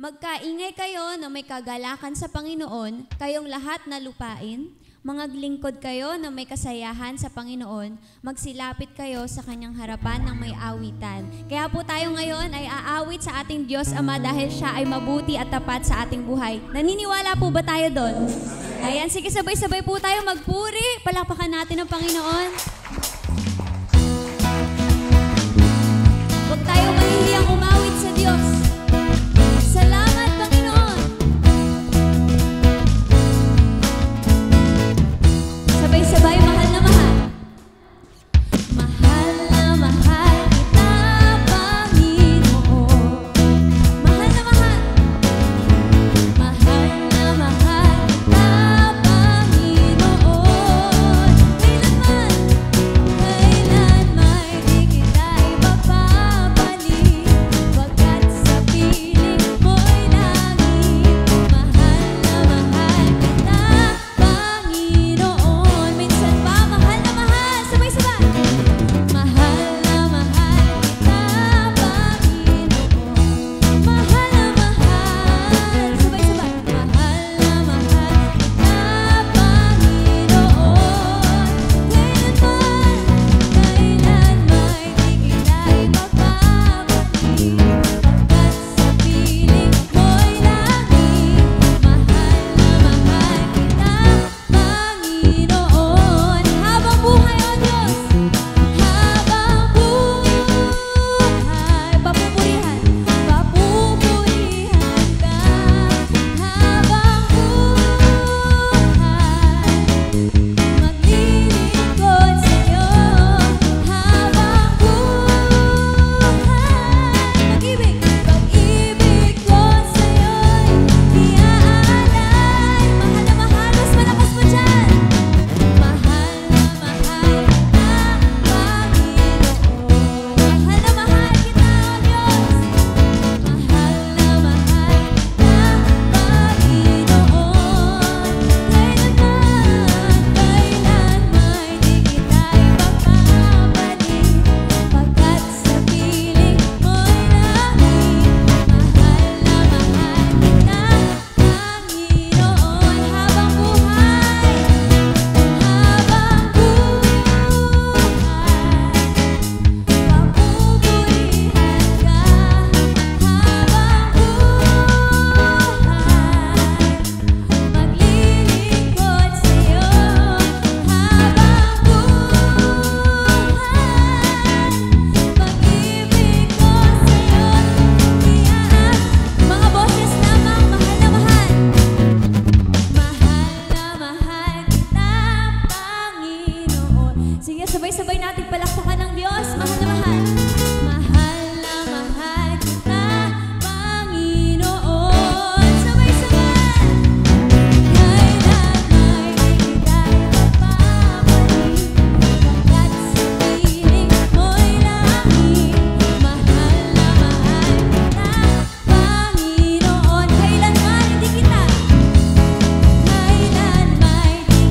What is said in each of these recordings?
Magkaingay kayo na may kagalakan sa Panginoon, kayong lahat na lupain. Mangaglingkod kayo na may kasayahan sa Panginoon, magsilapit kayo sa kanyang harapan ng may awitan. Kaya po tayo ngayon ay aawit sa ating Diyos Ama dahil siya ay mabuti at tapat sa ating buhay. Naniniwala po ba tayo doon? Ayan, sige sabay-sabay po tayo magpuri. Palakpakan natin ang Panginoon. Huwag tayo mahihiyang umawit sa Diyos. Salamat, Panginoon. Sabay-sabay, mahal na mahal. Mahal na mahal kita, Panginoon. Mahal na mahal. Mahal na mahal kita, Panginoon. Kailanman di kita ipagpapalit, pagkat sa piling mo'y langit. Mahal na mahal kita, Panginoon. Minsan pa, mahal na mahal. Sabay-sabay. Mahal na mahal kita, Panginoon. Mahal na mahal. Sabay-sabay. Mahal na mahal kita, Panginoon. Kailanman di kita ipagpapalit, pagkat sa piling mo'y langit. Mahal na mahal kita, Panginoon. Habang buhay, O Diyos, habang buhay, papupurihan ka. Habang buhay, maglilingkod sa'yo. Habang buhay, pag-ibig ko sa'yo'y iaalay. Mahal na mahal, mas malakas pa dyan. Mahal na mahal kita, Panginoon. Mahal na mahal kita, O Diyos. Mahal na mahal kita, Panginoon. Kailanman di kita ipagpapalit, pagkat sa piling mo'y langit. Mahal na mahal kita, Panginoon. Habang buhay, papupurihan ka. Habang buhay, maglilingkod sa'yo. Habang buhay, pag-ibig ko sa'yo'y iaalay. Mga boses lamang, mahal na mahal. Mahal na mahal kita, Panginoon. Sige, sabay-sabay natin palakpakan ng Diyos. Mahal na mahal. Mahal na mahal kita, Panginoon. Sabay-sabay. Kailanman di kita ipagpapalit, pagkat sa piling mo'y langit. Mahal na mahal kita, Panginoon. Kailanman di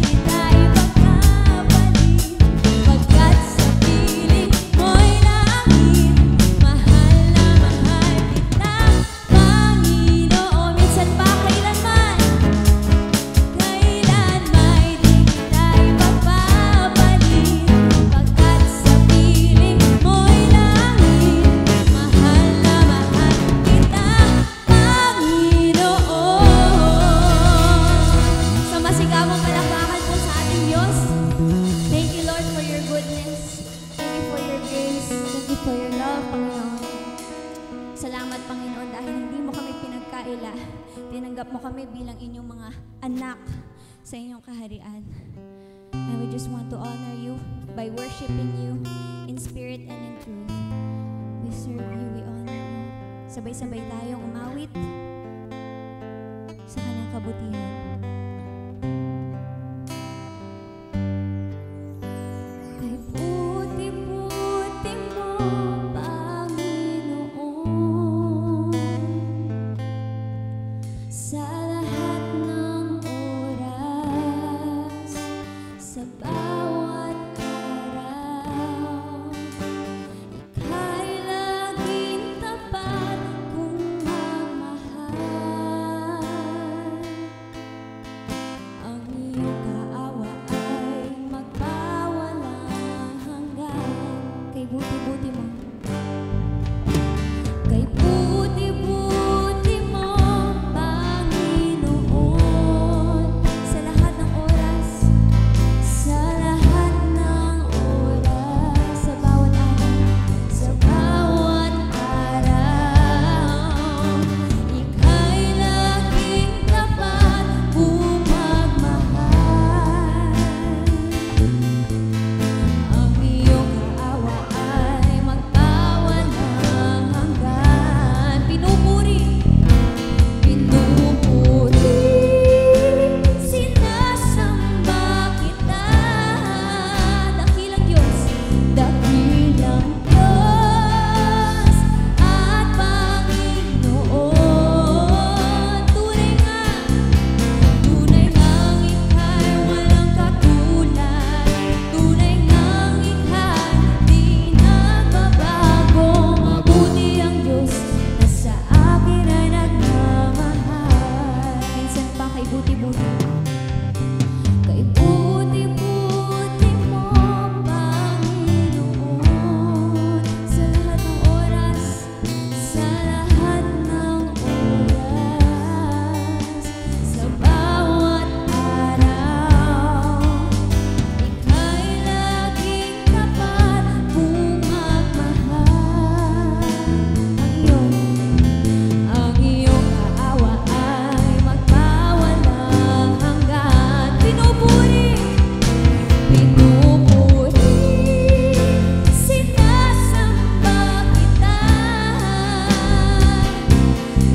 kita ipagpapalit, pagkat sa piling mo'y langit. Mahal na mahal kita, Panginoon. Minsan pa, kailanman di kita ipagpapalit, pagkat sa piling mo'y langit. Mahal na mahal kita, Panginoon. Sa masigawang palakpakan po sa ating Diyos. Thank you, Lord, for your goodness. Thank you for your grace. Thank you for your love, Panginoon. Salamat, Panginoon, dahil hindi mo kami pinagkaila. Tinanggap mo kami bilang inyong mga anak sa inyong kaharian. And we just want to honor you by worshiping you in spirit and in truth. We serve you, we honor you. Sabay-sabay tayong umawit sa kanyang kabutihan. Kay buti-buti mo, Panginoon, sa lahat ng oras, sa bawat araw, ika'y laging tapat kong magmahal. buti-buti mo. Kay buti-buti mo, Panginoon, sa lahat ng oras, sa lahat ng oras, sa bawat araw, sa bawat araw. Ika'y laging tapat, pumagmahal. Ang iyong awa ay magpawalang hanggan. Pinupuri, sinasamba kita. Dakilang Diyos, dakilang Diyos at Panginoon. Tunay ngang ika'y walang katulad. Tunay ngang ika'y di nagbabago. Mabuti ang Diyos na sa akin ay nagmamahal. Minsan pa kay buti-buti. Kay buti-buti mo, Panginoon, sa lahat ng oras, sa lahat ng oras, sa bawat araw. Ika'y laging tapat, pumagmahal. Ang iyong awa ay magpawalang hanggan. Pinupuri, sinasamba kita.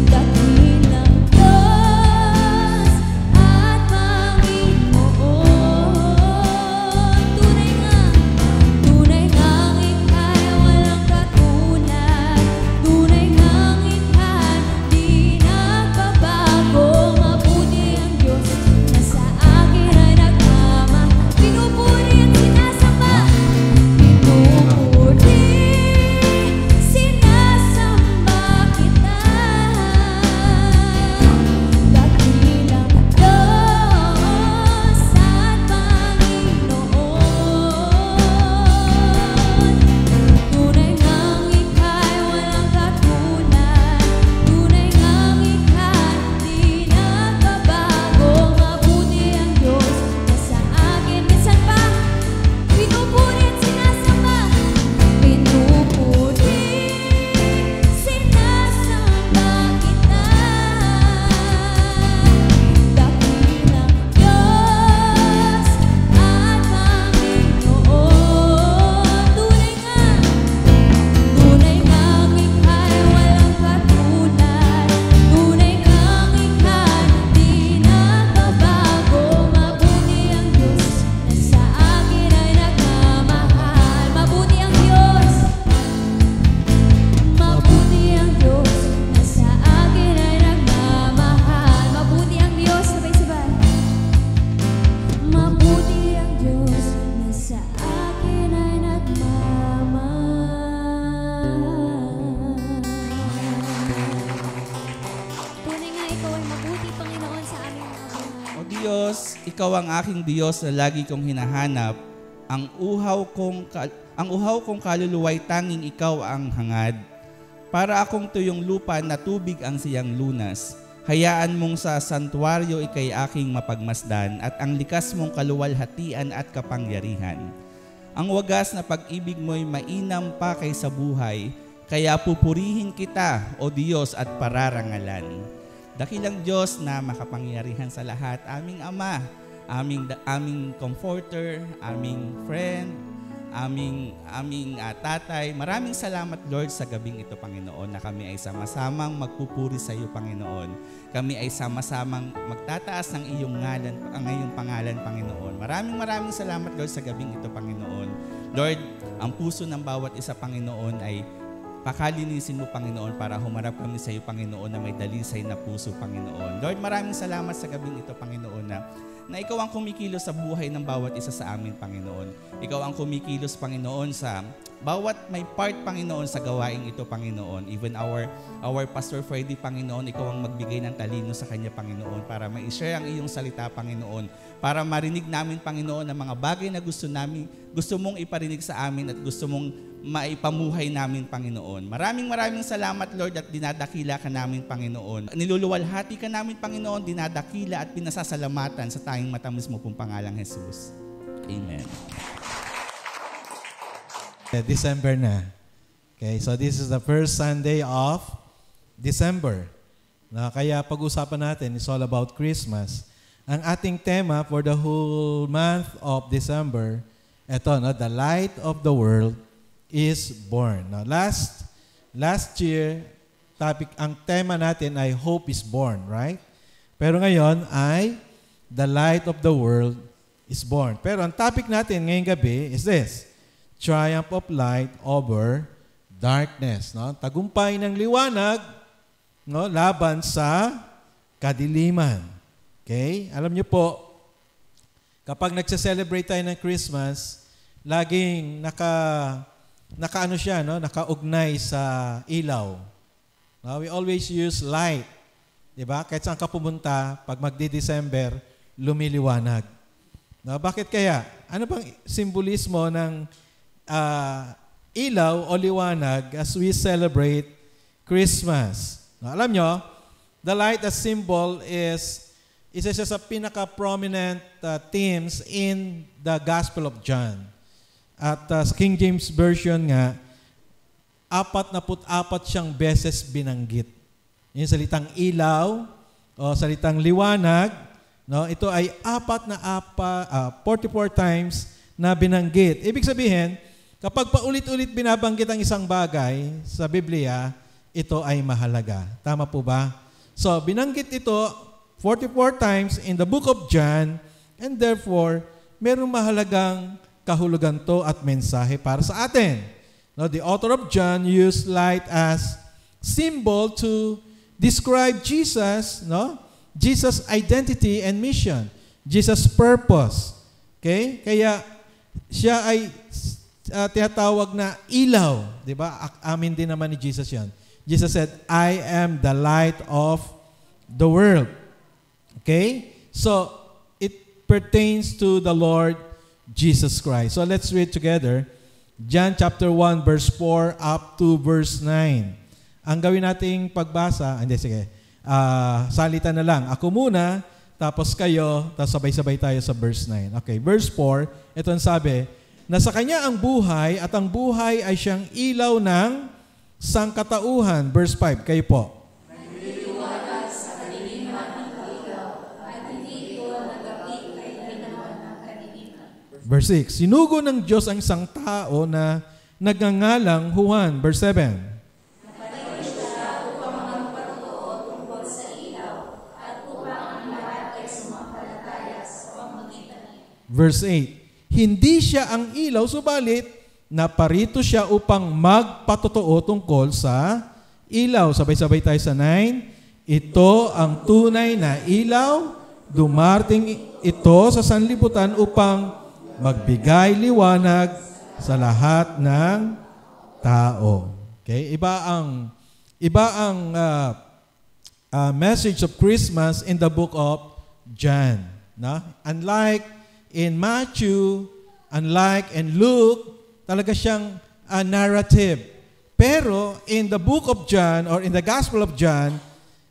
Dakilang Diyos at Panginoon. Tunay ngang ika'y walang katulad. Tunay ngang ika'y di nagbabago. Mabuti ang Diyos na sa akin ay nagmamahal. Pinupuri at sinasamba. Pinupuri, sinasamba kita. Dakilang Diyos at Panginoon. Tunay ngang ika'y walang katulad. Tunay ngang ika'y di nagbabago. Mabuti ang Diyos na sa akin. Minsan pa, pinupuri at sinasamba. Pinupuri, sinasamba kita. Dakilang Diyos at Panginoon. Tunay ngang ika'y walang katulad. Tunay ngang ika'y di nagbabago. Mabuti ang Diyos na sa akin ay nagmamahal. Mabuti ang Diyos. Mabuti ang Diyos na sa akin ay nagmamahal. Mabuti ang Diyos, sabay-sabay. Mabuti ang Diyos na sa akin ay nagmamahal. Tunay nga ikaw ay mabuti, Panginoon, sa aming mga buhay. O Diyos, ikaw ang aking Diyos na lagi kong hinahanap. Ang uhaw kong kaluluwa'y tanging ikaw ang hangad. Para akong tuyong lupa na tubig ang siyang lunas. Hayaan mong sa santuaryo ikay aking mapagmasdan at ang likas mong kaluwalhatian at kapangyarihan. Ang wagas na pag-ibig mo'y mainam pa kaysa buhay, kaya pupurihin kita, O Diyos, at pararangalan. Dakilang Diyos na makapangyarihan sa lahat, aming Ama, aming comforter, aming friend, aming tatay. Maraming salamat, Lord, sa gabing ito, Panginoon, na kami ay sama-samang magpupuri sa iyo, Panginoon. Kami ay sama-samang magtataas ng iyong ngalan, ang iyong pangalan, Panginoon. Maraming salamat, Lord, sa gabing ito, Panginoon. Lord, ang puso ng bawat isa, Panginoon, ay pakalinisin mo, Panginoon, para humarap kami sa iyo, Panginoon, na may dalisay na puso, Panginoon. Lord, maraming salamat sa gabing ito, Panginoon, na ikaw ang kumikilos sa buhay ng bawat isa sa amin, Panginoon. Ikaw ang kumikilos, Panginoon, sa bawat may part, Panginoon, sa gawaing ito, Panginoon. Even our Pastor Freddy, Panginoon, ikaw ang magbigay ng talino sa kanya, Panginoon, para ma-share ang iyong salita, Panginoon. Para marinig namin, Panginoon, ang mga bagay na gusto mong iparinig sa amin at gusto mong maipamuhay namin, Panginoon. Maraming salamat, Lord, at dinadakila ka namin, Panginoon. Niluluwalhati ka namin, Panginoon, dinadakila at pinasasalamatan sa tanging matamis mo pong pangalang Jesus. Amen. December na. Okay, so this is the first Sunday of December. Kaya pag-usapan natin is all about Christmas. Ang ating tema for the whole month of December, the light of the world is born. Now, last year, ang tema natin ay hope is born, right? Pero ngayon ay the light of the world is born. Pero ang topic natin ngayong gabi is this: triumph of light over darkness. No? Tagumpay ng liwanag, no, laban sa kadiliman. Okay? Alam niyo po, kapag nagse-celebrate tayo ng Christmas, laging nakaugnay sa ilaw. No? We always use light. Diba? Kahit saan ka pumunta, pag magdi-December, lumiliwanag. No? Bakit kaya? Ano bang simbolismo ng ilaw o liwanag as we celebrate Christmas? No? Alam nyo, the light as symbol is isa siya sa pinaka-prominent themes in the Gospel of John. At sa King James Version nga, 44 siyang beses binanggit. Yung salitang ilaw o salitang liwanag, no, ito ay 44 times na binanggit. Ibig sabihin, kapag paulit-ulit binabanggit ang isang bagay sa Biblia, ito ay mahalaga. Tama po ba? So, binanggit ito 44 times in the book of John, and therefore, merong mahalagang kahulugan to at mensahe para sa atin. No, the author of John used light as symbol to describe Jesus, no? Jesus' identity and mission, Jesus' purpose. Okay? Kaya siya ay tinatawag na ilaw, 'di ba? Amin din naman ni Jesus 'yan. Jesus said, "I am the light of the world." Okay? So it pertains to the Lord Jesus Christ. So let's read together John chapter 1 verse 4 up to verse 9. Ang gawin nating pagbasa, salita na lang. Ako muna, tapos kayo, tapos sabay-sabay tayo sa verse 9. Okay, verse 4, ito ang sabi, na sa Kanya ang buhay at ang buhay ay siyang ilaw ng sangkatauhan. Verse 5, kayo po. Verse 6, sinugo ng Diyos ang isang tao na nagngangalang Juan. Verse 7. Verse 8, hindi siya ang ilaw, subalit naparito siya upang magpatotoo tungkol sa ilaw. Sabay-sabay tayo sa 9. Ito ang tunay na ilaw, dumarating ito sa sanlibutan upang magbigay liwanag sa lahat ng tao. Okay? Iba ang message of Christmas in the book of John. No? Unlike in Matthew, unlike in Luke, talaga siyang narrative. Pero in the book of John or in the Gospel of John,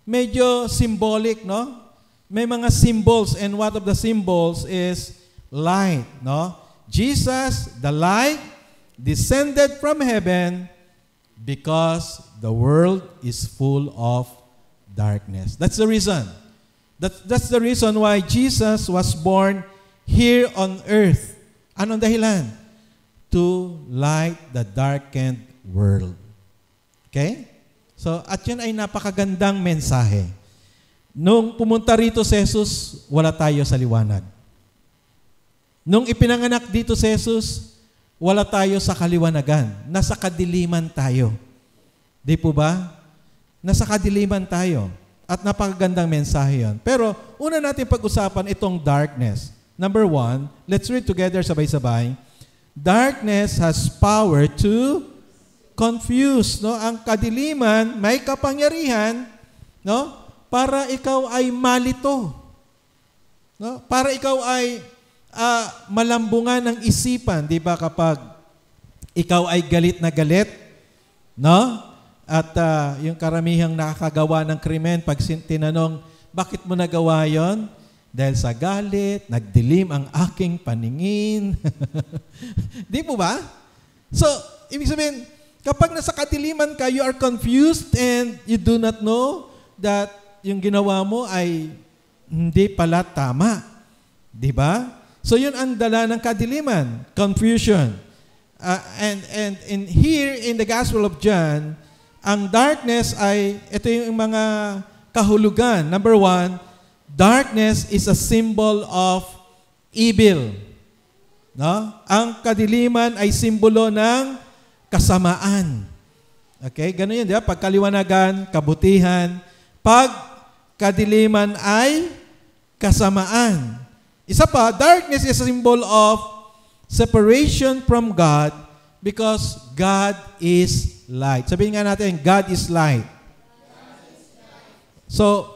medyo symbolic, no? May mga symbols, and one of the symbols is light, no? Jesus, the light, descended from heaven because the world is full of darkness. That's the reason. That's the reason why Jesus was born here on earth. Anong dahilan? To light the darkened world. Okay? So, at yun ay napakagandang mensahe. Nung pumunta rito si Jesus, wala tayo sa liwanag. Nung ipinanganak dito si Jesus, wala tayo sa kaliwanagan. Nasa kadiliman tayo. Di po ba? Nasa kadiliman tayo. At napakagandang mensahe yun. Pero una natin pag-usapan itong darkness. Number 1, let's read together sabay-sabay. Darkness has power to confuse. No? Ang kadiliman may kapangyarihan, no? Para ikaw ay malito. No? Para ikaw ay malambungan ng isipan, di ba, kapag ikaw ay galit na galit, no? At yung karamihang nakakagawa ng krimen, pag tinanong, bakit mo nagawa yon? Dahil sa galit, nagdilim ang aking paningin. Di po ba? So, ibig sabihin, kapag nasa kadiliman ka, you are confused and you do not know that yung ginawa mo ay hindi pala tama. Di ba? So, yun ang dala ng kadiliman, confusion. And here in the Gospel of John, ang darkness ay, ito yung mga kahulugan. Number 1, darkness is a symbol of evil. No? Ang kadiliman ay simbolo ng kasamaan. Okay? Ganun yun, di ba? Pagkaliwanagan, kabutihan. Pag kadiliman ay kasamaan. Isa pa, darkness is a symbol of separation from God because God is light. Sabihin nga natin, God is light. So,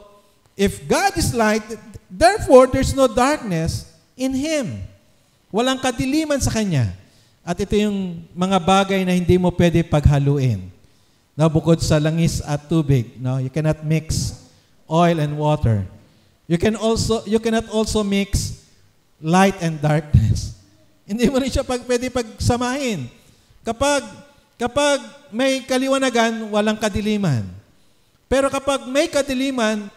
if God is light, therefore, there's no darkness in Him. Walang kadiliman sa Kanya. At ito yung mga bagay na hindi mo pwede paghaluin. No, bukod sa langis at tubig, no, you cannot mix oil and water. You cannot also mix light and darkness. Hindi mo rin siya pwede pagsamahin. Kapag may kaliwanagan, walang kadiliman. Pero kapag may kadiliman,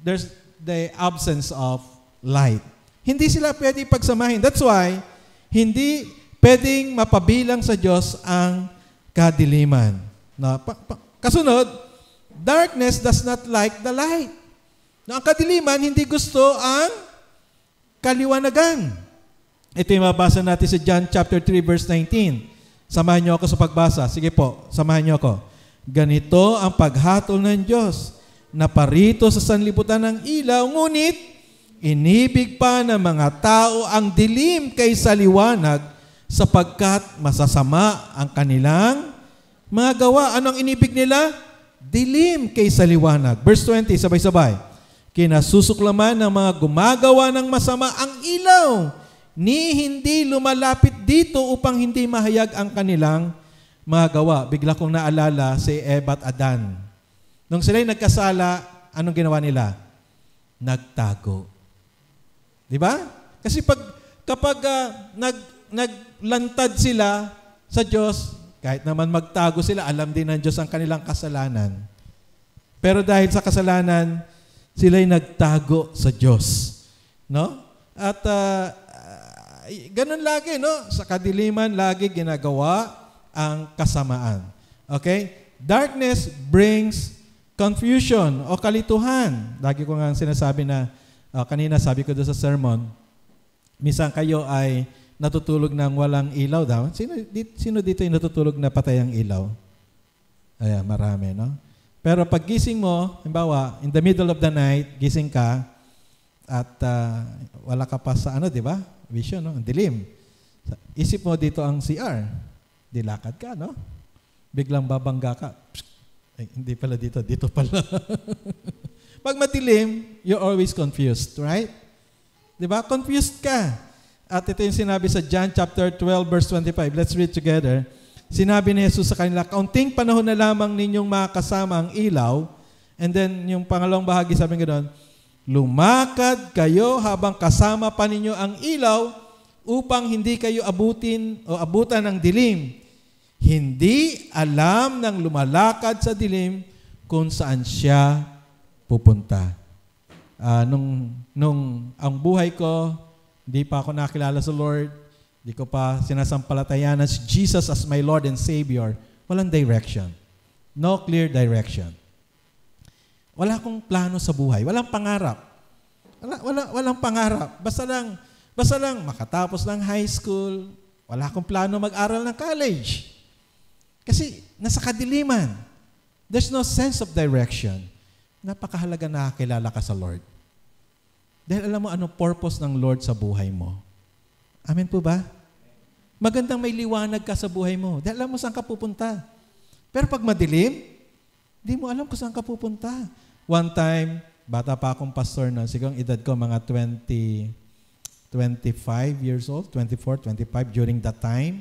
there's the absence of light. Hindi sila pwede pagsamahin. That's why, hindi pwedeng mapabilang sa Diyos ang kadiliman. No? Kasunod, darkness does not like the light. No, ang kadiliman, hindi gusto ang kaliwanagan. Ito yung mabasa natin sa John chapter 3 verse 19. Samahan niyo ako sa pagbasa. Sige po, samahan niyo ako. Ganito ang paghatol ng Diyos na parito sa sanlibutan ng ilaw, ngunit inibig pa ng mga tao ang dilim kaysa liwanag sapagkat masasama ang kanilang mga gawa. Anong inibig nila? Dilim kaysa liwanag. Verse 20, sabay-sabay. Kinasusuklaman ng mga gumagawa ng masama ang ilaw ni hindi lumalapit dito upang hindi mahayag ang kanilang mga gawa. Bigla kong naalala si Eva at Adan. Nung sila'y nagkasala, anong ginawa nila? Nagtago. Di ba? Kasi kapag naglantad sila sa Diyos, kahit naman magtago sila, alam din ng Diyos ang kanilang kasalanan. Pero dahil sa kasalanan, sila'y nagtago sa Diyos. No? At ganun lagi, no? Sa kadiliman, lagi ginagawa ang kasamaan. Okay? Darkness brings confusion o kalituhan. Lagi ko nga sinasabi na, kanina sabi ko doon sa sermon, minsan kayo ay natutulog ng walang ilaw daw. Sino dito yung natutulog na patay ang ilaw? Ayan, marami, no? Pero pag gising mo, halimbawa, in the middle of the night, gising ka, at wala ka pa sa di ba? Vision, no? Ang dilim. Isip mo dito ang CR. Dilakad ka, no? Biglang babangga ka. Ay, hindi pala dito. Dito pala. Pag madilim, you're always confused, right? Di ba? Confused ka. At ito yung sinabi sa John chapter 12 verse 25. Let's read together. Sinabi ni Jesus sa kanila, kaunting panahon na lamang ninyong makasama ang ilaw. And then, yung pangalawang bahagi, sabi nga doon, lumakad kayo habang kasama pa ninyo ang ilaw upang hindi kayo abutan ng dilim. Hindi alam ng lumalakad sa dilim kung saan siya pupunta. Nung ang buhay ko, hindi pa ako nakilala sa Lord, hindi ko pa sinasampalatayanan si Jesus as my Lord and Savior, walang direction. No clear direction. Wala akong plano sa buhay. Walang pangarap. Walang pangarap. Basta lang makatapos ng high school. Wala akong plano mag-aral ng college. Kasi nasa kadiliman. There's no sense of direction. Napakahalaga na nakakilala ka sa Lord. Dahil alam mo anong purpose ng Lord sa buhay mo. Amen po ba? Magandang may liwanag ka sa buhay mo. Dahil alam mo saan ka pupunta. Pero pag madilim, di mo alam kung saan ka pupunta. One time, bata pa akong pastor na, siguro edad ko mga 25 years old, 24, 25 during that time.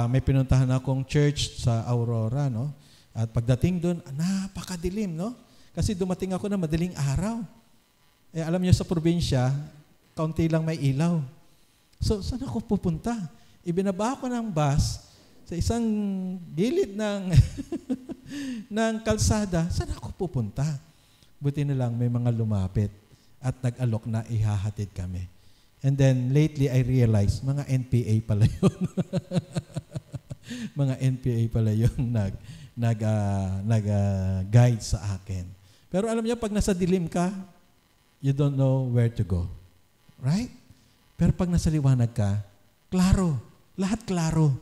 May pinuntahan akong church sa Aurora, no? At pagdating doon, napakadilim, no? Kasi dumating ako na madaling araw. Alam niyo sa probinsya, kaunti lang may ilaw. So, saan ako pupunta? Ibinaba ko ng bus sa isang gilid ng ng kalsada. Saan ako pupunta? Buti na lang may mga lumapit at nag-alok na ihahatid kami. And then lately I realized, mga NPA pala yun. Mga NPA pala yung nag-guide sa akin. Pero alam niyo, pag nasa dilim ka, you don't know where to go. Right? Pero pag nasa liwanag ka, klaro. Lahat klaro.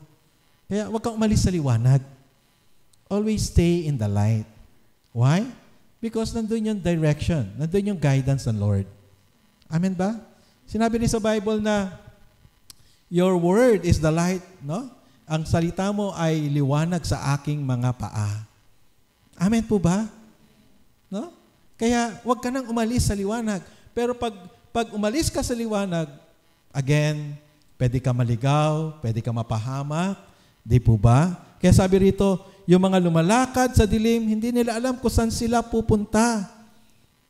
Kaya huwag kang umalis sa liwanag. Always stay in the light. Why? Because nandun yung direction. Nandun yung guidance ng Lord. Amen ba? Sinabi ni sa Bible na your word is the light, no? Ang salita mo ay liwanag sa aking mga paa. Amen po ba? No? Kaya huwag ka nang umalis sa liwanag. Pero pag umalis ka sa liwanag, again, pwede ka maligaw, pwede ka mapahamak, di po ba? Kaya sabi rito, yung mga lumalakad sa dilim, hindi nila alam kung saan sila pupunta.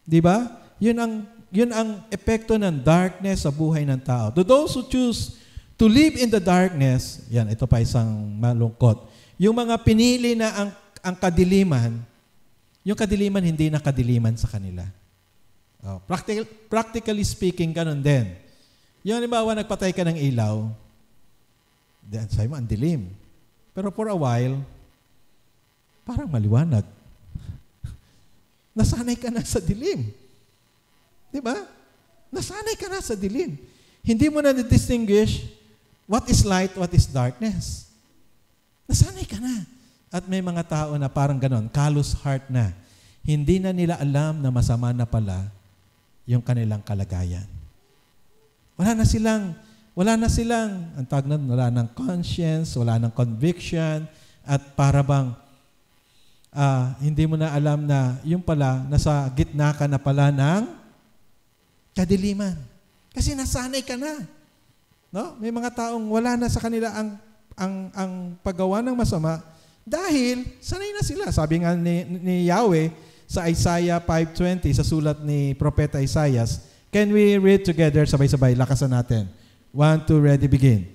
Di ba? Yun ang epekto ng darkness sa buhay ng tao. To those who choose to live in the darkness, yan, ito pa isang malungkot. Yung mga pinili na ang kadiliman, yung kadiliman hindi na kadiliman sa kanila. Practically speaking, ganun din. Yung halimbawa, nagpatay ka ng ilaw, then sabi mo, ang dilim. Pero for a while, parang maliwanag. Nasanay ka na sa dilim. Di ba? Nasanay ka na sa dilim. Hindi mo na distinguish what is light, what is darkness. Nasanay ka na. At may mga tao na parang ganon, callous heart na. Hindi na nila alam na masama na pala yung kanilang kalagayan. Wala na silang, ang tawag na, wala ng conscience, wala ng conviction, at para bang hindi mo na alam na yung pala, nasa gitna ka na pala ng kadiliman. Kasi nasanay ka na. No? May mga taong wala na sa kanila ang paggawa ng masama dahil sanay na sila. Sabi nga ni Yahweh sa Isaiah 5:20, sa sulat ni Propeta Isaias. Can we read together sabay-sabay? Lakasan natin. 1, 2, ready, begin.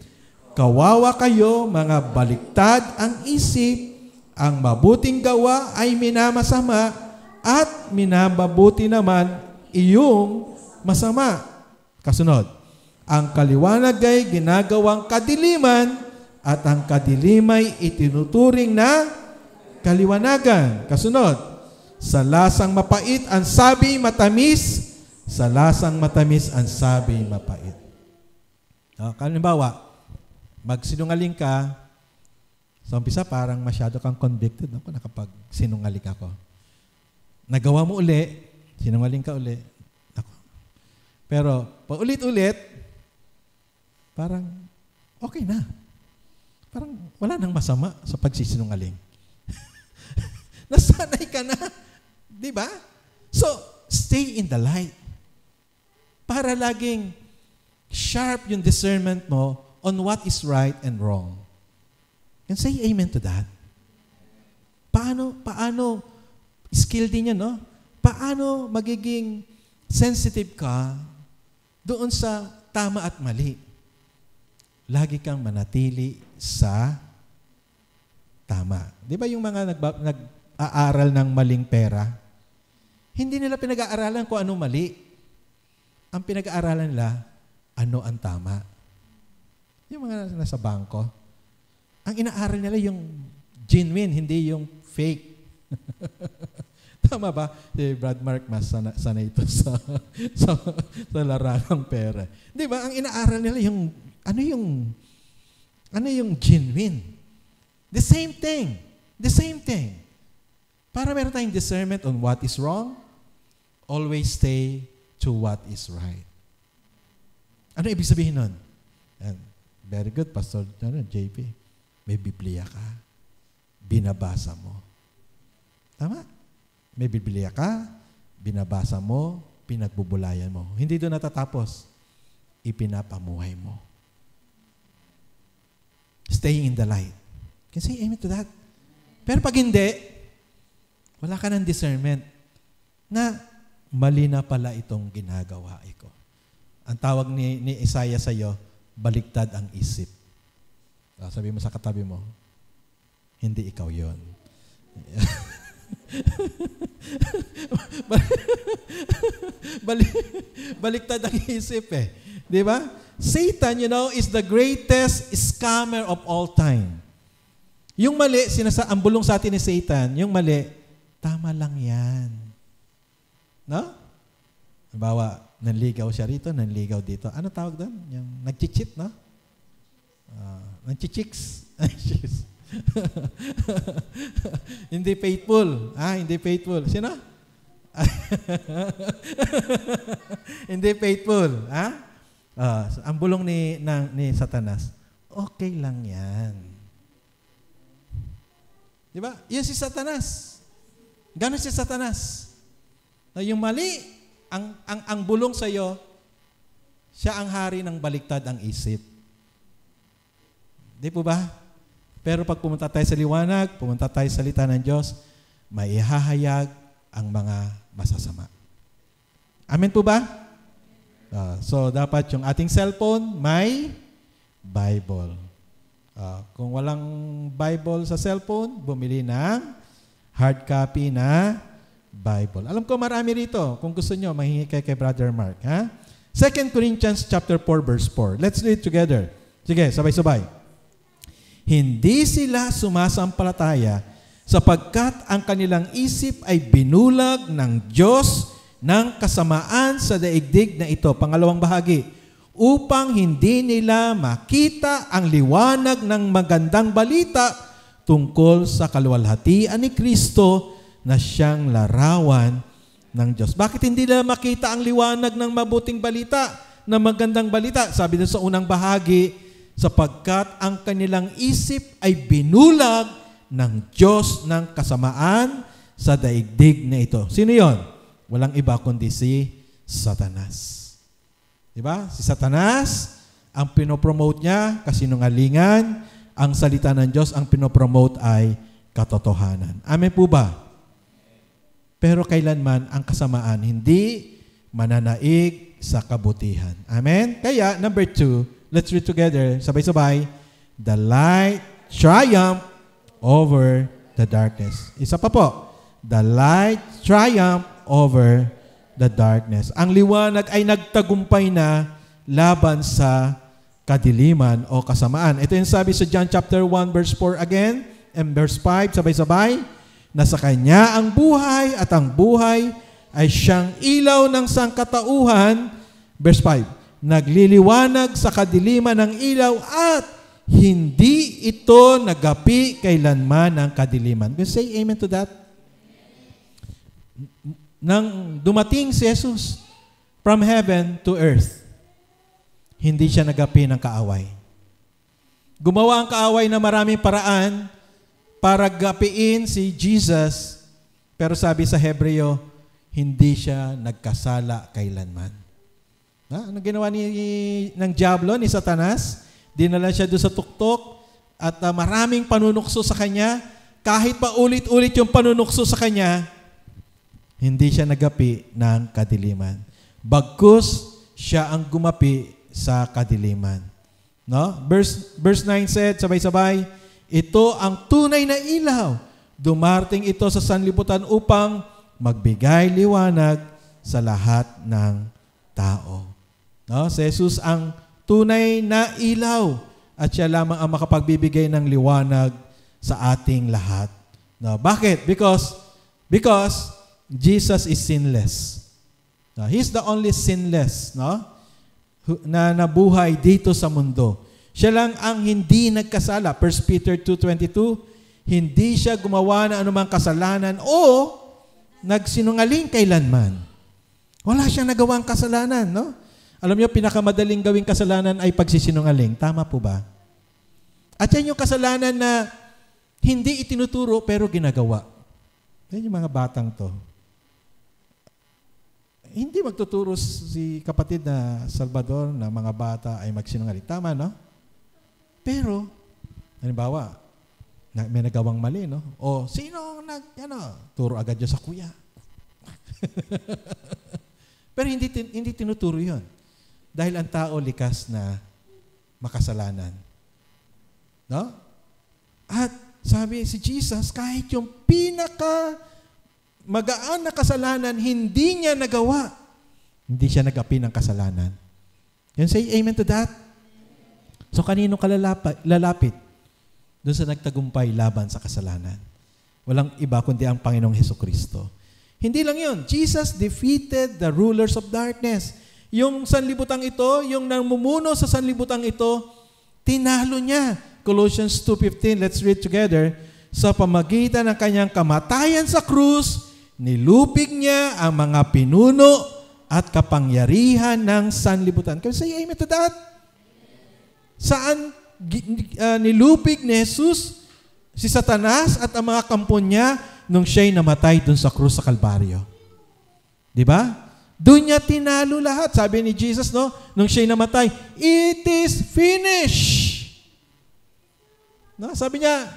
Kawawa kayo, mga baliktad ang isip, ang mabuting gawa ay minamasama, at minababuti naman iyong masama. Kasunod, ang kaliwanag ay ginagawang kadiliman, at ang kadilimay itinuturing na kaliwanagan. Kasunod, sa lasang mapait ang sabi matamis, sa lasang matamis ang sabi mapait. Halimbawa, magsinungaling ka, sa umpisa parang masyado kang convicted ako nakapag-sinungaling ako. Nagawa mo uli, sinungaling ka uli. Ako. Pero, paulit-ulit, parang okay na. Parang wala nang masama sa pagsisinungaling. Nasanay ka na. Di ba? So, stay in the light. Para laging sharp yung discernment mo on what is right and wrong. Can say amen to that? Paano, skill din yan, no? Paano magiging sensitive ka doon sa tama at mali? Lagi kang manatili sa tama. Di ba yung mga nag-aaral ng maling pera? Hindi nila pinag-aaralan kung ano mali. Ang pinag-aaralan nila, ano ang tama. Yung mga nasa bangko, ang inaaral nila yung genuine, hindi yung fake. Tama ba? Si Brad Mark mas sana ito sa larangang pera. Di ba? Ang inaaral nila yung ano yung genuine. The same thing. The same thing. Para meron tayong discernment on what is wrong, always stay to what is right. Ano ibig sabihin nun? Very good, Pastor JP. May Biblia ka. Binabasa mo. Tama? May Biblia ka, binabasa mo, pinagbubulayan mo. Hindi doon natatapos. Ipinapamuhay mo. staying in the light. Can you say amen to that? Pero pag hindi, wala ka ng discernment na mali na pala itong ginagawa ko. Ang tawag ni Isaiah sa'yo, baliktad ang isip. Sabi mo sa katabi mo, hindi ikaw yon. Baliktad ang isip eh. Di ba? Satan, is the greatest scammer of all time. Yung mali, ang bulong sa atin ni Satan, yung mali, tama lang yan. No? Halimbawa, nanligaw siya rito, nanligaw dito. Ano tawag doon? Yung nag-cheat, no? Nag-chicks. Hindi faithful. Hindi faithful. Sino? Hindi faithful. Ang bulong ni Satanas, okay lang yan. Di ba? Yan si Satanas. Gano'n si Satanas? Na yung mali, ang bulong sa iyo, siya ang hari ng baliktad ang isip. Di po ba? Pero pag pumunta tayo sa liwanag, pumunta tayo sa salita ng Diyos, maihahayag ang mga masasama. Amen po ba? So, dapat yung ating cellphone, may Bible. Kung walang Bible sa cellphone, bumili ng hard copy na Bible. Alam ko marami rito. Kung gusto nyo, mahingi kay Brother Mark. 2 Corinthians chapter 4, verse 4. Let's read together. Sige, sabay-sabay. Hindi sila sumasampalataya sapagkat ang kanilang isip ay binulag ng Diyos ng kasamaan sa daigdig na ito. Pangalawang bahagi, upang hindi nila makita ang liwanag ng magandang balita tungkol sa kaluwalhatian ni Kristo na siyang larawan ng Diyos. Bakit hindi nila makita ang liwanag ng mabuting balita, ng magandang balita? Sabi doon sa unang bahagi, sapagkat ang kanilang isip ay binulag ng Diyos ng kasamaan sa daigdig na ito. Sino yon? Walang iba kundi si Satanas. Diba? Si Satanas, ang pinopromote niya, kasinungalingan. Ang salita ng Diyos, ang pinopromote ay katotohanan. Amen po ba? Pero kailanman ang kasamaan hindi mananaig sa kabutihan. Amen? Kaya, number 2, let's read together, sabay-sabay. The light triumph over the darkness. Isa pa po. The light triumph over the darkness. Ang liwanag ay nagtagumpay na laban sa kadiliman o kasamaan. Ito yung sabi sa John chapter 1 verse 4 again and verse 5, sabay-sabay. Na sa Kanya ang buhay at ang buhay ay siyang ilaw ng sangkatauhan. Verse 5. Nagliliwanag sa kadiliman ng ilaw at hindi ito nagapi kailanman ng kadiliman. Can you say amen to that? Nang dumating si Jesus from heaven to earth, hindi siya nagapi ng kaaway. Gumawa ang kaaway na maraming paraan para gapiin si Jesus, pero sabi sa Hebreo, hindi siya nagkasala kailanman. Anong ginawa ng Diablo, ni Satanas? Dinala siya doon sa tuktok at maraming panunukso sa kanya. Kahit pa ulit-ulit yung panunukso sa kanya, hindi siya nagapi ng kadiliman. Bagkus, siya ang gumapi sa kadiliman. No? Verse 9 said, sabay-sabay, ito ang tunay na ilaw. Dumarting ito sa sanlibutan upang magbigay liwanag sa lahat ng tao. No? Si Jesus ang tunay na ilaw at siya lamang ang makapagbibigay ng liwanag sa ating lahat. No? Bakit? Because Jesus is sinless. No? He's the only sinless, no? Na nabuhay dito sa mundo. Siya lang ang hindi nagkasala. 1 Peter 2:22, hindi siya gumawa ng anumang kasalanan o nagsinungaling kailanman. Wala siyang nagawang kasalanan, no? Alam niyo, pinakamadaling gawing kasalanan ay pagsisinungaling. Tama po ba? At yan yung kasalanan na hindi itinuturo pero ginagawa. Yan yung mga batang to. Hindi magtuturo si kapatid na Salvador na mga bata ay magsinungaling. Tama, no? Pero, Halimbawa, may nagawang mali, no? O, sino turo agad yun sa kuya. Pero hindi tinuturo yun. Dahil ang tao likas na makasalanan. No? At sabi si Jesus, kahit yung magaan na kasalanan, hindi niya nagawa. Hindi siya nag-api ng kasalanan. Can you say amen to that? So kanino ka lalapit? Doon sa nagtagumpay laban sa kasalanan. Walang iba kundi ang Panginoong Hesukristo. Hindi lang yun. Jesus defeated the rulers of darkness. Yung sanlibutang ito, yung namumuno sa sanlibutang ito, tinalo niya. Colossians 2:15, let's read together. Sa pamagitan ng kanyang kamatayan sa krus, nilupig niya ang mga pinuno at kapangyarihan ng sanlibutan. Can you say amen to that? Saan nilupig ni Jesus si Satanas at ang mga kampon niya nung siya'y namatay dun sa krus sa Kalbaryo? Di ba? Doon niya tinalo lahat. Sabi ni Jesus, no? Nung siya'y namatay, it is finished. No? Sabi niya,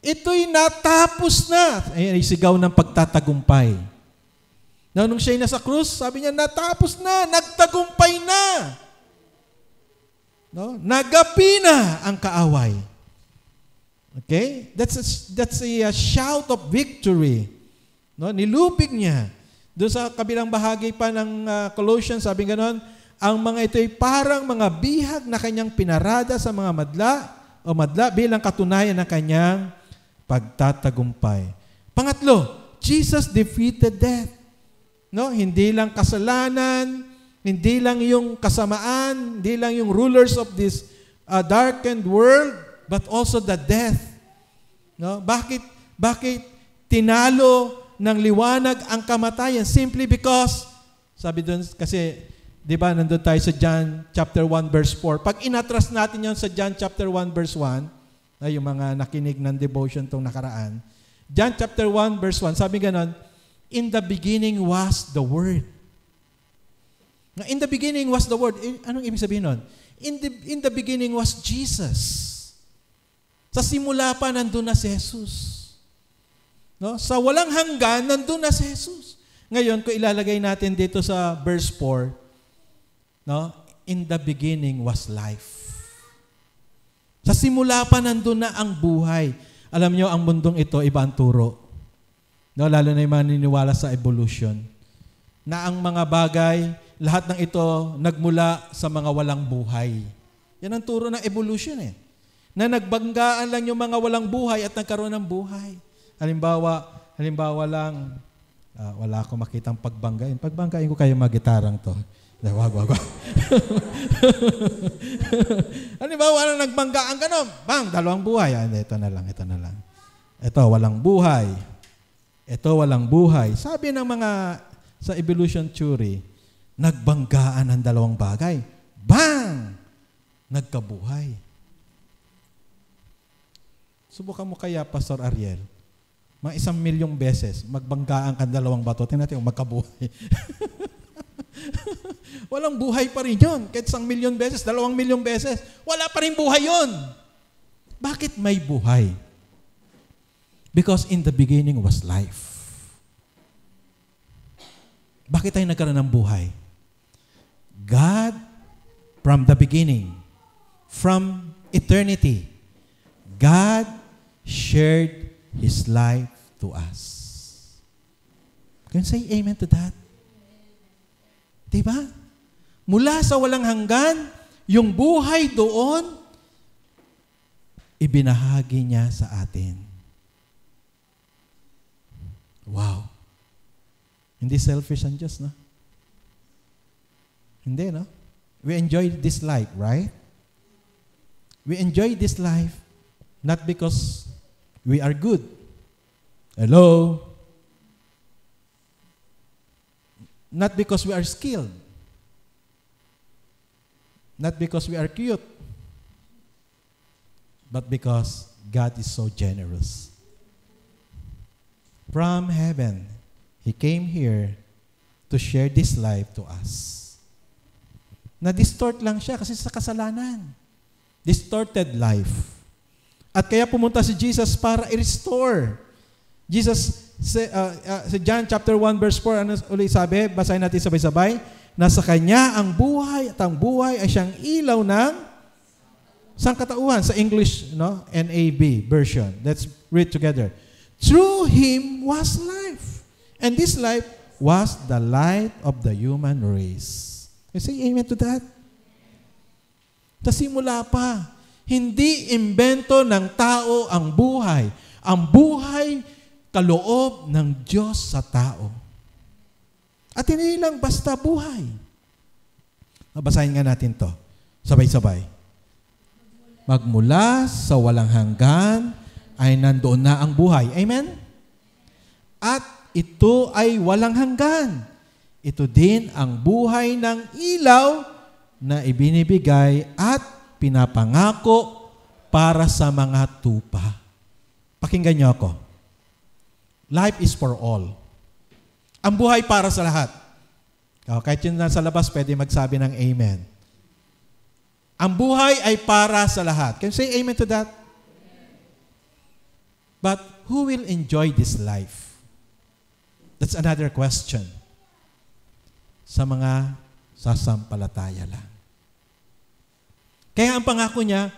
ito'y natapos na. Ay, sigaw ng pagtatagumpay. No? Nung siya'y nasa krus, sabi niya, natapos na, nagtagumpay na. No? Nagapi na ang kaaway. Okay? That's a shout of victory. No? Nilupig niya. Doon sa kabilang bahagi pa ng Colossians, sabi ganon, ang mga ito ay parang mga bihag na kanyang pinarada sa mga madla bilang katunayan ng kanyang pagtatagumpay. Pangatlo, Jesus defeated death. No? Hindi lang kasalanan, hindi lang yung kasamaan, hindi lang yung rulers of this darkened world, but also the death. No? Bakit tinalo ng liwanag ang kamatayan? Simply because, sabi doon, kasi, di ba, nandun tayo sa John chapter 1 verse 4. Pag inatras natin yon sa John chapter 1 verse 1, ay yung mga nakinig ng devotion tong nakaraan, John chapter 1 verse 1, sabi ganon, in the beginning was the Word. In the beginning was the Word. Anong ibig sabihin nun? In the beginning was Jesus. Sa simula pa, nandun na si Jesus. No? Sa walang hanggan, nandun na si Jesus. Ngayon, kung ilalagay natin dito sa verse 4, no? In the beginning was life. Sa simula pa, nandun na ang buhay. Alam nyo, ang mundong ito, iba ang turo. No? Lalo na yung mga niniwala sa evolution. Na ang mga bagay, lahat ng ito, nagmula sa mga walang buhay. Yan ang turo ng evolution eh. Na nagbanggaan lang yung mga walang buhay at nagkaroon ng buhay. Halimbawa lang, wala akong makitang pagbanggain. Pagbanggain ko kayo magitarang to. Wag. Halimbawa lang nagbanggaan ka no? Bang, dalawang buhay. Ito na lang. Ito, walang buhay. Ito, walang buhay. Sabi ng mga sa evolution theory, nagbanggaan ang dalawang bagay. Bang! Nagkabuhay. Subukan mo kaya, Pastor Ariel, mga 1,000,000 beses, magbanggaan ka dalawang bato. Tingnan natin kung magkabuhay. Walang buhay pa rin yun. Kahit 1,000,000 beses, 2,000,000 beses, wala pa rin buhay yun. Bakit may buhay? Because in the beginning was life. Bakit tayo nagkaroon ng buhay? God, from the beginning, from eternity, God shared His life to us. Can you say amen to that? Diba? Mula sa walang hanggan, yung buhay doon, ibinahagi niya sa atin. Wow. Hindi selfish ang Diyos, no? Hindi, no? We enjoy this life, right? We enjoy this life not because we are good. Hello? Not because we are skilled. Not because we are cute. But because God is so generous. From heaven, He came here to share this life to us. Na-distort lang siya kasi sa kasalanan. Distorted life. At kaya pumunta si Jesus para i-restore. Jesus, sa John chapter 1 verse 4, ano ulit sabi? Basahin natin sabay-sabay. Nasa Kanya ang buhay at ang buhay ay siyang ilaw ng sangkatauhan. Sa English, no? NAB version. Let's read together. Through Him was life. And this life was the light of the human race. You say amen to that? Sa simula pa, hindi imbento ng tao ang buhay. Ang buhay, kaloob ng Diyos sa tao. At hindi lang basta buhay. Basahin nga natin to. Sabay-sabay. Magmula sa walang hanggan ay nandoon na ang buhay. Amen? At ito ay walang hanggan. Ito din ang buhay ng ilaw na ibinibigay at pinapangako para sa mga tupa. Pakinggan niyo ako. Life is for all. Ang buhay para sa lahat. Kahit yun nasa labas, pwede magsabi ng amen. Ang buhay ay para sa lahat. Can you say amen to that? But who will enjoy this life? That's another question. Sa mga sasampalataya lang. Kaya ang pangako niya,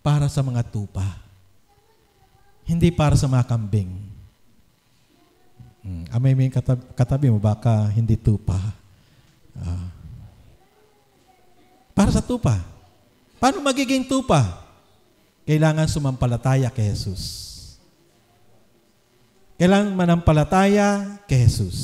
para sa mga tupa. Hindi para sa mga kambing. Amay may katabi mo, baka hindi tupa. Para sa tupa. Paano magiging tupa? Kailangan sumampalataya kay Jesus. Kailangan manampalataya kay Jesus.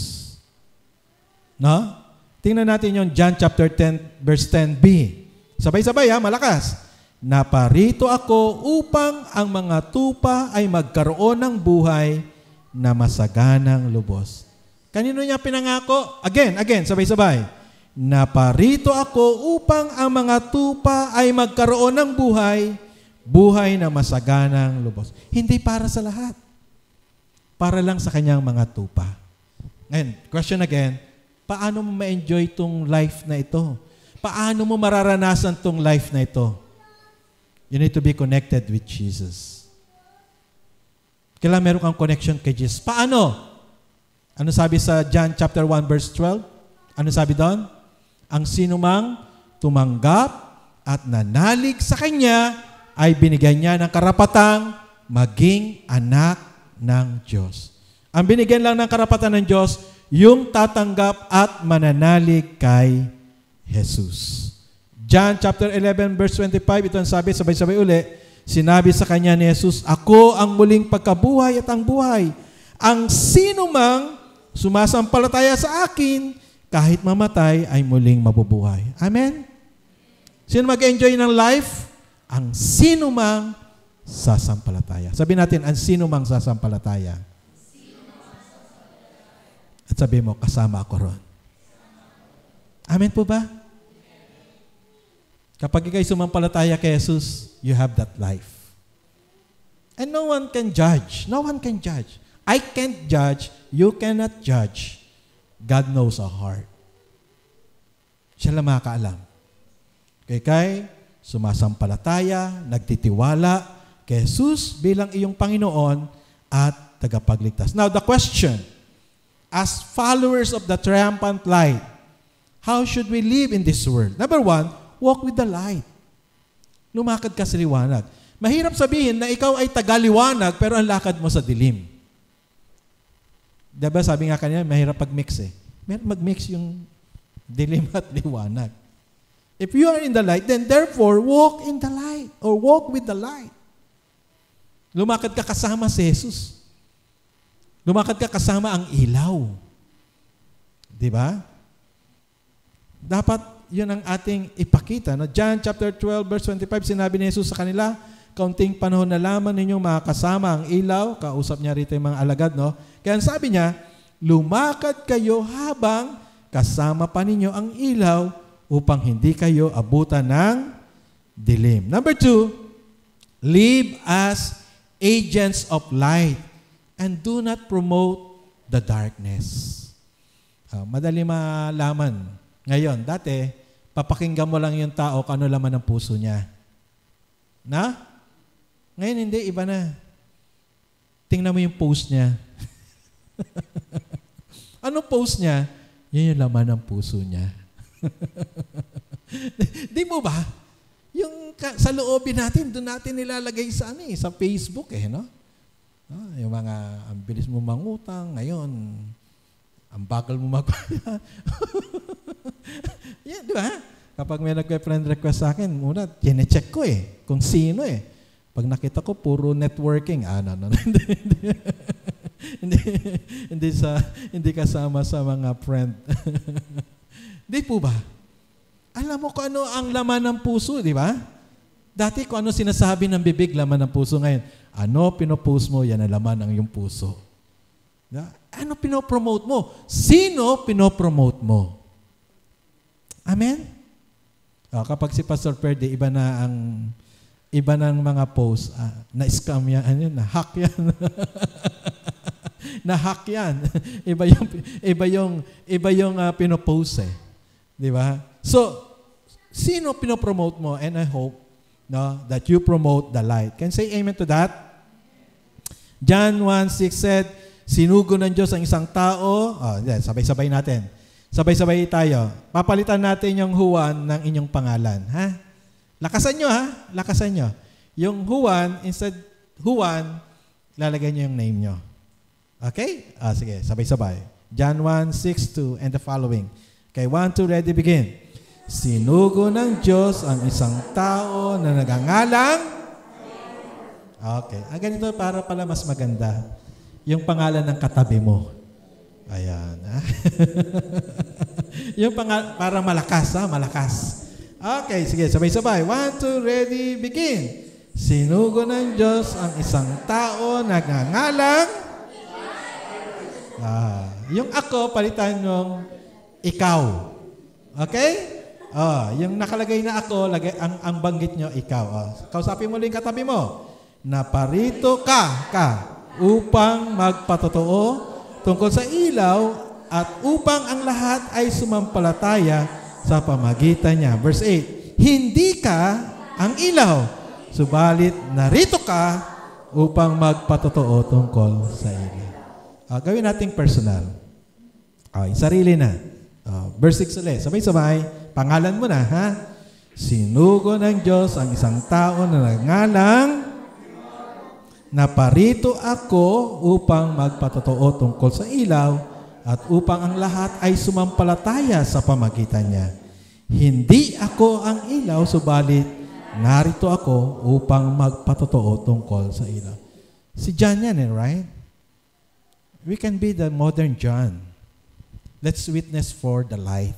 No? Tingnan natin yung John chapter 10, verse 10b. Sabay-sabay malakas. Naparito ako upang ang mga tupa ay magkaroon ng buhay na masaganang lubos. Kanino niya pinangako? Again, sabay-sabay. Naparito ako upang ang mga tupa ay magkaroon ng buhay na masaganang lubos. Hindi para sa lahat. Para lang sa kanyang mga tupa. Ngayon, question again, paano mo ma-enjoy itong life na ito? Paano mo mararanasan itong life na ito? You need to be connected with Jesus. Kailangan meron kang connection kay Jesus. Paano? Ano sabi sa John chapter 1 verse 12? Ano sabi doon? Ang sinumang tumanggap at nanalig sa Kanya ay binigyan niya ng karapatang maging anak ng Diyos. Ang binigyan lang ng karapatan ng Diyos, yung tatanggap at mananalig kay Jesus. John chapter 11 verse 25, ito ang sabi, sabay-sabay uli, sinabi sa kanya ni Jesus, ako ang muling pagkabuhay at ang buhay. Ang sinumang sumasampalataya sa akin, kahit mamatay, ay muling mabubuhay. Amen? Sino mag-enjoy ng life? Ang sinumang sasampalataya. Sabi natin, ang sinumang sasampalataya. At sabi mo, kasama ako ron. Amen po ba? Kapag ikay sumampalataya kay Jesus, you have that life. And no one can judge. No one can judge. I can't judge. You cannot judge. God knows our heart. Siya lang makakaalam. Kay sumasampalataya, nagtitiwala kay Jesus bilang iyong Panginoon at tagapagligtas. Now, the question, as followers of the triumphant light, how should we live in this world? Number one, walk with the light. Lumakad ka sa liwanag. Mahirap sabihin na ikaw ay tagaliwanag pero ang lakad mo sa dilim. Diba sabi nga kanina, mahirap pag-mix Mahirap mag-mix yung dilim at liwanag. If you are in the light, then therefore, walk in the light or walk with the light. Lumakad ka kasama si Jesus. Lumakad ka kasama ang ilaw. Diba? Dapat yun ang ating ipakita. No? John chapter 12 verse 25, sinabi ni Jesus sa kanila, kaunting panahon na lamang ninyong makakasama ang ilaw. Kausap niya rito yung mga alagad. No? Kaya sabi niya, lumakad kayo habang kasama pa ninyo ang ilaw upang hindi kayo abutan ng dilim. Number 2, live as agents of light and do not promote the darkness. Madali malaman. Ngayon, dati, papakinggan mo lang yung tao kung ano laman ng puso niya. Na? Ngayon hindi, iba na. Tingnan mo yung post niya. Ano post niya? Yun yung laman ng puso niya. Di mo ba? Yung sa loobin natin, doon natin nilalagay sa sa Facebook no? Yung mga, ang bilis mo mangutang, ngayon, ang bagal mo magbayad. Yeah, di ba? Kapag may nag-friend request sa akin, muna, chinecheck ko kung sino Pag nakita ko, puro networking. No. hindi kasama sa mga friend. Di po ba? Alam mo kung ano ang laman ng puso, di ba? Dati kung ano sinasabi ng bibig, laman ng puso. Ngayon, ano pinopost mo, yan ang laman ng iyong puso. Ano pinopromote mo? Sino pinopromote mo? Amen? Kapag si Pastor Perde, iba na ng mga post, na-scam yan, na-hack yan. Na-hack yan. Iba yung pinopost Di ba? So, sino pinopromote mo? And I hope that you promote the light. Can you say amen to that? John 1:6 said, sinugo ng Diyos ang isang tao. Sabay-sabay natin. Sabay-sabay tayo. Papalitan natin yung Juan ng inyong pangalan. Ha? Lakasan nyo Lakasan nyo. Yung Juan, instead Juan, lalagay nyo yung name nyo. Okay? Sige, sabay-sabay. John 1:6-2 and the following. Okay, 1, 2, ready, begin. Sinugo ng Diyos ang isang tao na nagangalang. Okay. Ganito para pala mas maganda. Yung pangalan ng katabi mo. Ayan. Yung pangalan, para malakas, malakas. Okay, sige, sabay-sabay. 1, 2, ready, begin. Sinugo ng Diyos ang isang tao na nagangalang. Yung ako, palitan yung ikaw. Okay? Yung nakalagay na ako, ang banggit nyo, ikaw. Kausapin mo lang yung katabi mo. Naparito ka upang magpatotoo tungkol sa ilaw at upang ang lahat ay sumampalataya sa pamagitan niya. Verse 8, hindi ka ang ilaw, subalit narito ka upang magpatotoo tungkol sa ilaw. Gawin nating personal. Sarili na. Verse 6 ulit. Sabay-sabay. Pangalan mo na, ha? Sinugo ng Diyos ang isang tao na nagngalang, naparito ako upang magpatotoo tungkol sa ilaw at upang ang lahat ay sumampalataya sa pamagitan niya. Hindi ako ang ilaw, subalit narito ako upang magpatotoo tungkol sa ilaw. Si John yan, right? We can be the modern John. Let's witness for the light.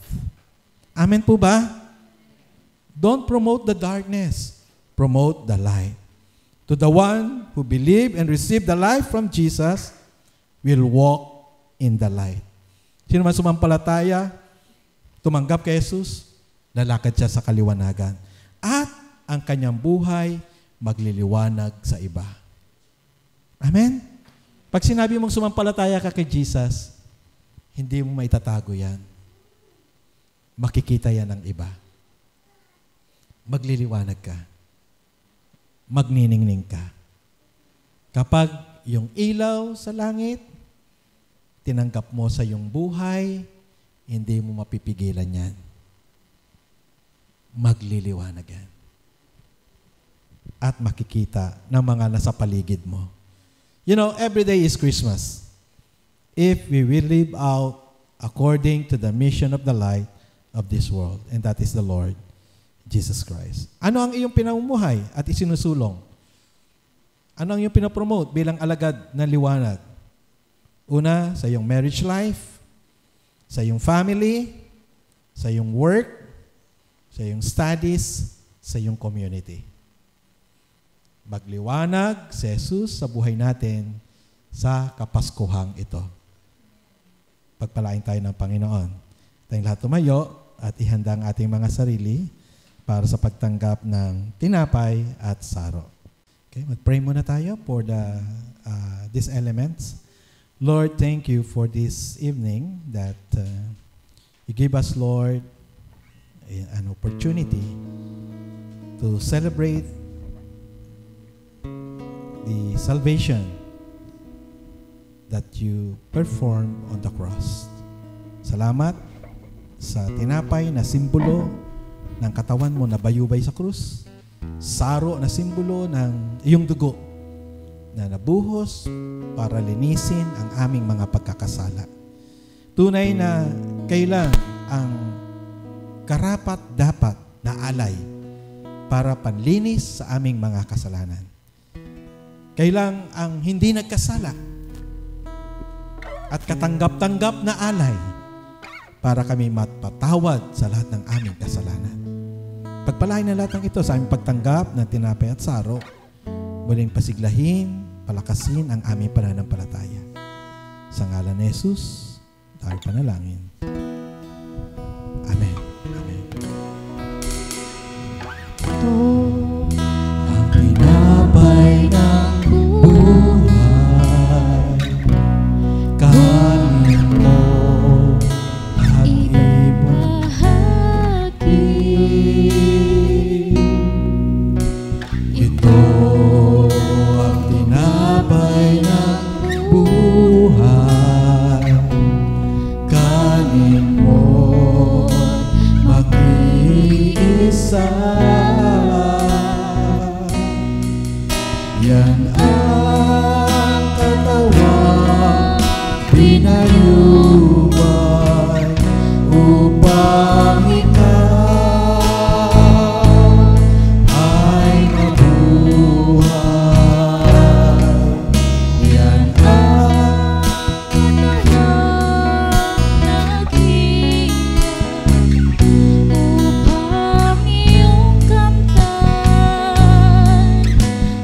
Amen po ba? Don't promote the darkness. Promote the light. To the one who believe and receive the life from Jesus will walk in the light. Sino man sumampalataya, tumanggap kay Jesus, lalakad siya sa kaliwanagan. At ang kanyang buhay magliliwanag sa iba. Amen? Pag sinabi mong sumampalataya ka kay Jesus, hindi mo maitatago yan. Makikita yan ng iba. Magliliwanag ka. Magniningning ka. Kapag yung ilaw sa langit, tinanggap mo sa iyong buhay, hindi mo mapipigilan yan. Magliliwanag yan. At makikita ng mga nasa paligid mo. You know, every day is Christmas. If we will live out according to the mission of the light of this world, and that is the Lord Jesus Christ. Ano ang iyong pinamumuhay at isinusulong? Ano ang iyong pinapromote bilang alagad ng liwanag? Una, sa iyong marriage life, sa iyong family, sa iyong work, sa iyong studies, sa iyong community. Magliwanag si Jesus sa buhay natin sa Kapaskuhang ito. Pagpalain tayo ng Panginoon. Tayong lahat tumayo at ihanda ang ating mga sarili para sa pagtanggap ng tinapay at saro. Okay, mag-pray muna tayo for these elements. Lord, thank you for this evening that you give us, Lord, an opportunity to celebrate the salvation that you performed on the cross. Salamat sa tinapay na simbolo ng katawan mo na bayubay sa krus, saro na simbolo ng iyong dugo na nabuhos para linisin ang aming mga pagkakasala. Tunay na kailan ang karapat-dapat na alay para panlinis sa aming mga kasalanan. Kailang ang hindi nagkasala at katanggap-tanggap na alay para kami mapatawad sa lahat ng aming kasalanan. Pagpalain na lahat ng ito sa aming pagtanggap ng tinapay at saro, muling pasiglahin, palakasin ang aming pananampalataya. Sa ngalan ni Jesus, tayo panalangin. Amen. Amen. Ito ang tinapay ng buhay. Kanin mo at ibahagi. Ito ang tinapay ng buhay. Kanin mo mag-iisa. Yan ang katawang pinayubay upang ikaw ay mabuhay. Yan ang upang iyong kamtan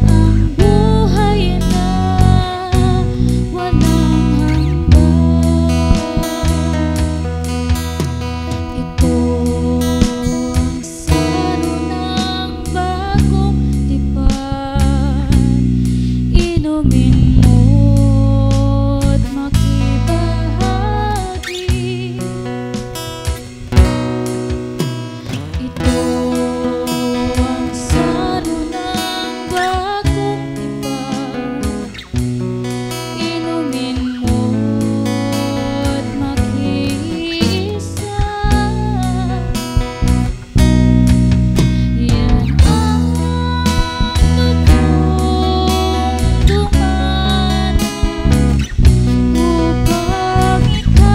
ang buhay na walang hanggan. Ito ang salo ng bagong tipan, inumin mo't makibahagi. Ito ang salo ng bagong tipan, inumin mo't makiisa. Yan ang lutong dumanan upang ikaw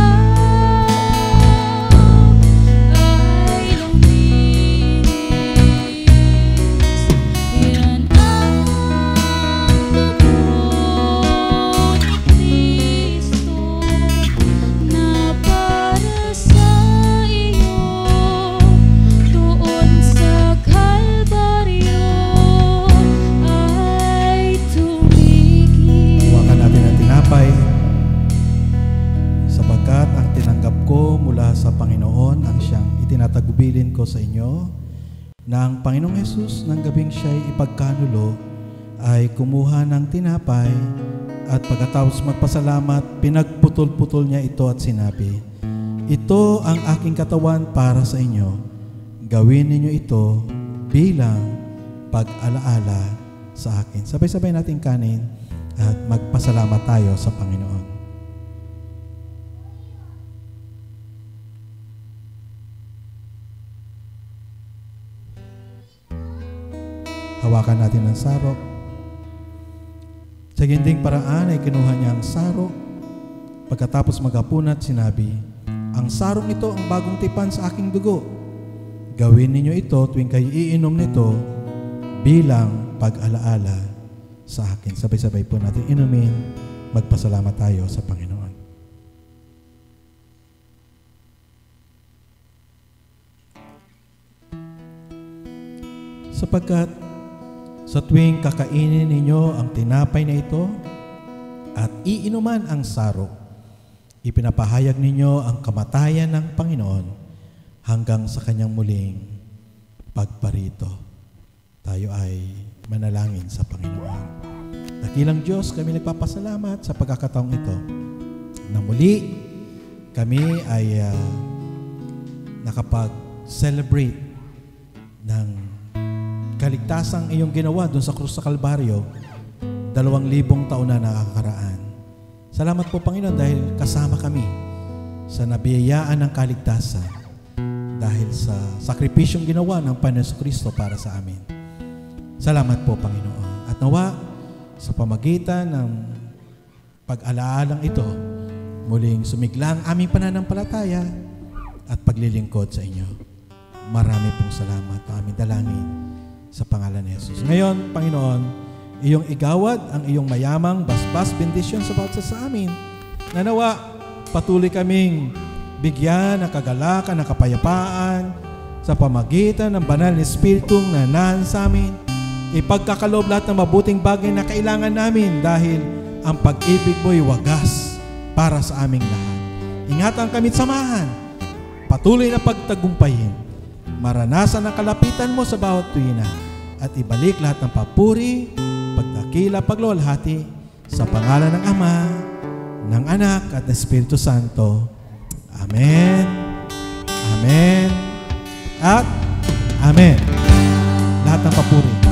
ay luminis. Yan ang dugo ni Kristo na para sa iyo doon sa Kalbaryo ay tumigil. Hawakan natin ang tinapay sapagkat ang tinanggap ko mula sa Panginoon ang siyang itinatagubilin ko sa inyo na ang Panginoong Hesus ng gabing siya'y ipagkanulo ay kumuha ng tinapay at pagkatapos magpasalamat, pinagputol-putol niya ito at sinabi, "Ito ang aking katawan para sa inyo. Gawin ninyo ito bilang pag-alaala sa akin." Sabay-sabay natin kanin at magpasalamat tayo sa Panginoon. Hawakan natin ang sarok. Sa ginding paraan ay kinuha niya ang sarok. Pagkatapos maghapunat, sinabi, "Ang sarong ito ang bagong tipan sa aking dugo. Gawin ninyo ito tuwing kayo iinom nito bilang pag-alaala sa akin." Sabay-sabay po natin inumin. Magpasalamat tayo sa Panginoon. Sapagkat sa tuwing kakainin ninyo ang tinapay na ito at iinuman ang sarok, ipinapahayag ninyo ang kamatayan ng Panginoon hanggang sa kanyang muling pagparito. Tayo ay manalangin sa Panginoon. Dakilang Diyos, kami nagpapasalamat sa pagkakataong ito na muli kami ay nakapag-celebrate ng kaligtasang iyong ginawa doon sa krus sa Kalbaryo 2,000 taon na nakakaraan. Salamat po, Panginoon, dahil kasama kami sa nabiyayaan ng kaligtasan dahil sa sakripisyong ginawa ng Panginoon Kristo para sa amin. Salamat po, Panginoon. At nawa, sa pamagitan ng pag-alaalang ito, muling sumiglang aming pananampalataya at paglilingkod sa inyo. Marami pong salamat ang aming dalangin sa pangalan ni Jesus. Ngayon, Panginoon, iyong igawad ang iyong mayamang basbas bendisyon sa bawat sa amin. Nanawa, patuloy kaming bigyan ng kagalakan, ng kapayapaan sa pamagitan ng banal na Espiritong nanahan sa amin. Ipagkakaloob lahat ng mabuting bagay na kailangan namin dahil ang pag-ibig mo'y wagas para sa aming lahat. Ingatan kami at samahan. Patuloy na pagtagumpayin. Maranasan ang kalapitan mo sa bawat tuwina at ibalik lahat ng papuri, pagdakila, paglulhati sa pangalan ng Ama, ng Anak at ng Espiritu Santo. Amen. Amen. At Amen. Lahat ng papuri.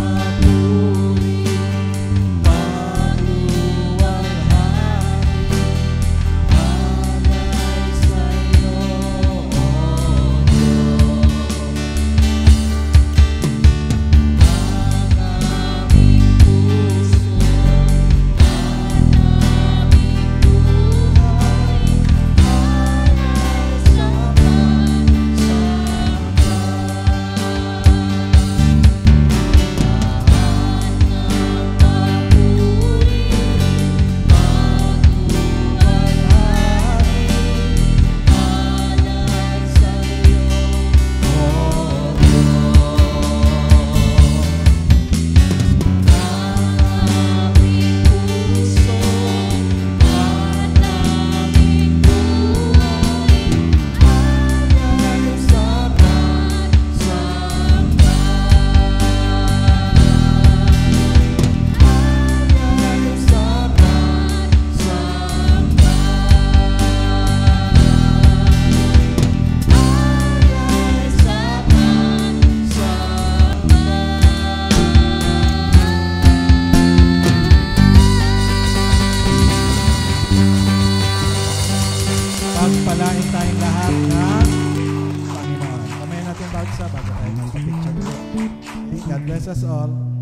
Pagpalain tayong lahat ng Panginoon. Kamay natin bawat isa bago tayo magpapicture. God bless us all.